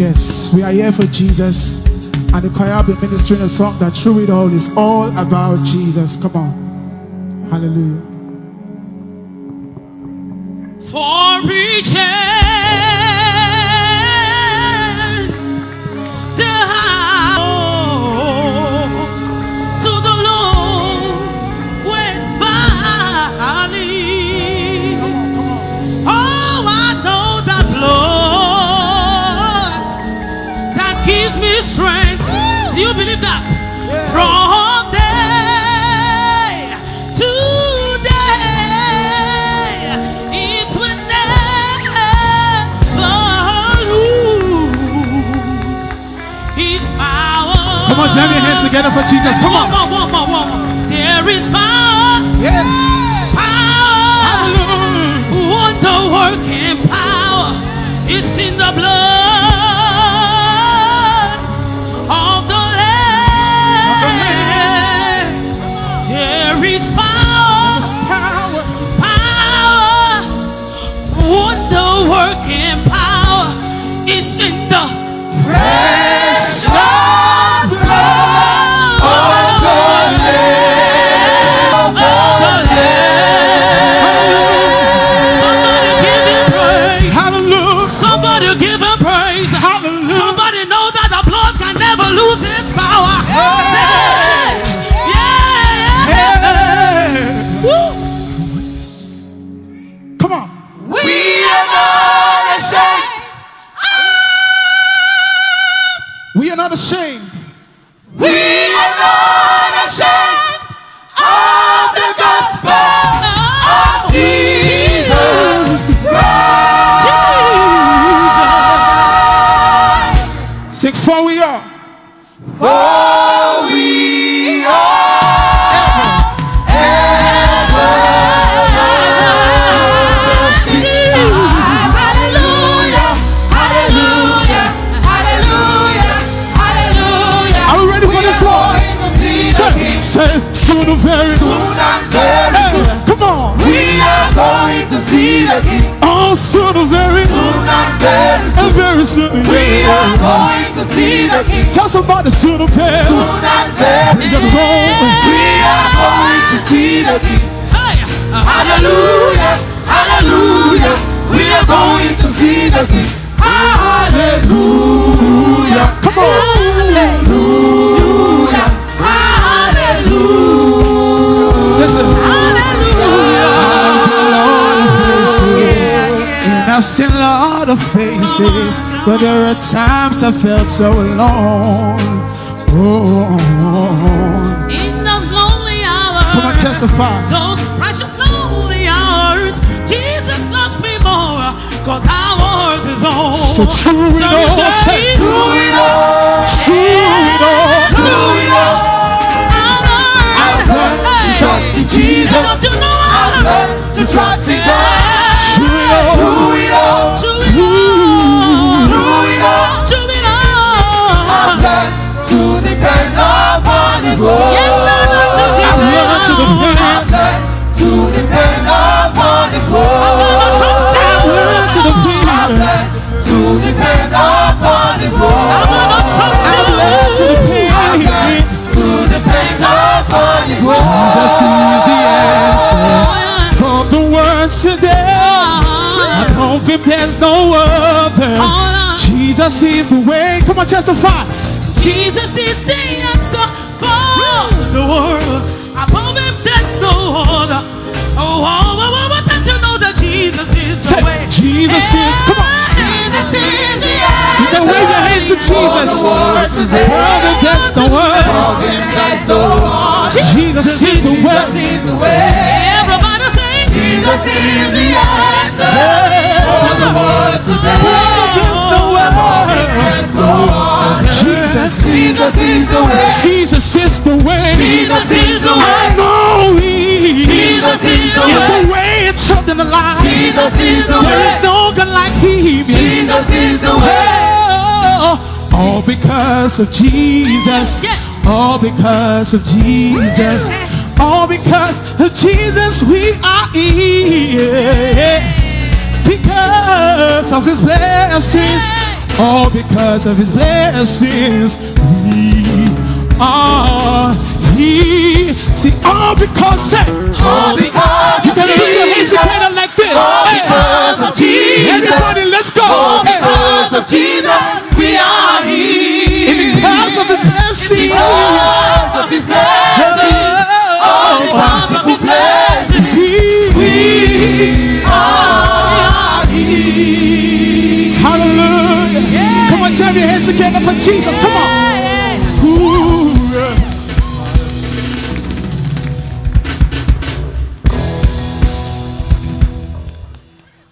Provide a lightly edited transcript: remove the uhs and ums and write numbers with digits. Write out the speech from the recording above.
Yes, we are here for Jesus. And the choir will be ministering a song that through it all is all about Jesus. Come on. Hallelujah. For reaching the house to the lowest valley. Oh, I know that blood that gives me strength. Do you believe that? Yeah. From day to day, it will never lose His power. Come on, jam your hands together for Jesus. Come on. One more. There is power. Yeah. Power. Hallelujah. Wonder working power is in the blood of the Lamb. There is power. Power. Wonder working power is in the Precious blood of the Lamb. Somebody give Him praise. Hallelujah. Somebody give Him praise. Hallelujah. Somebody know that the blood can never lose its power. Yeah. Woo. Come on. We are not ashamed. We are not ashamed. We are not ashamed of the gospel of Jesus Christ. Sing, for we are. For we are everlasting. Hallelujah, hallelujah, hallelujah, hallelujah. Are we ready for this one? Say, soon and very soon. Come on. We are going to see the King. Oh, soon and very Soon and very soon. and very soon. We are going to see the King. Tell somebody soon and very. Soon and very soon. We are going to see the King. Hallelujah, hallelujah. We are going to see the King. Hallelujah. Come on. Hallelujah. Hallelujah. Listen. Hallelujah. And I've seen a lot of faces, but there are times I felt so alone. Oh. In those lonely hours, Come on, testify. those precious lonely hours, Jesus loves me more, cause ours is all. So true it all. Say, Through it all, true it all. through it all, I've learned to trust in Jesus. Don't you know I've learned to trust in God. True it all. Through it all, through it all, through it all, through it all, I've learned to depend upon His word. Yes, I've learned to depend upon His word. I've learned to depend upon His word. I'm gonna trust Him. I've learned to depend upon His word. Jesus is the answer from the word today. I don't think there's no other. Jesus is the way. Come on, testify. Jesus is the answer for the world. Above Him, there's no other. Don't you know that Jesus is the Say, way? Jesus is. Come on. Jesus is the You answer. can wave your hands to Jesus. Above Him, there's no other. Jesus is the way. Everybody say, Jesus is the answer for the world today. There's no other. Jesus. Jesus is the way. Jesus is the way. Jesus is the way. I know He Jesus is the way. the way, it's something alive. Jesus is the There way. is no God like Him. Jesus is the way. All because of Jesus. Yes. All because of Jesus. All because of Jesus we are here. Because of His blessings. All because of his blessings, we are here. See, all because, say, all because you gotta put your hands together like this. All because of Jesus. Everybody, let's go. All because of Jesus, we are here. And because of his blessings, because of his blessings, all because of his blessings, we are here. Hallelujah. Come on, jam your hands together for Jesus. Come on.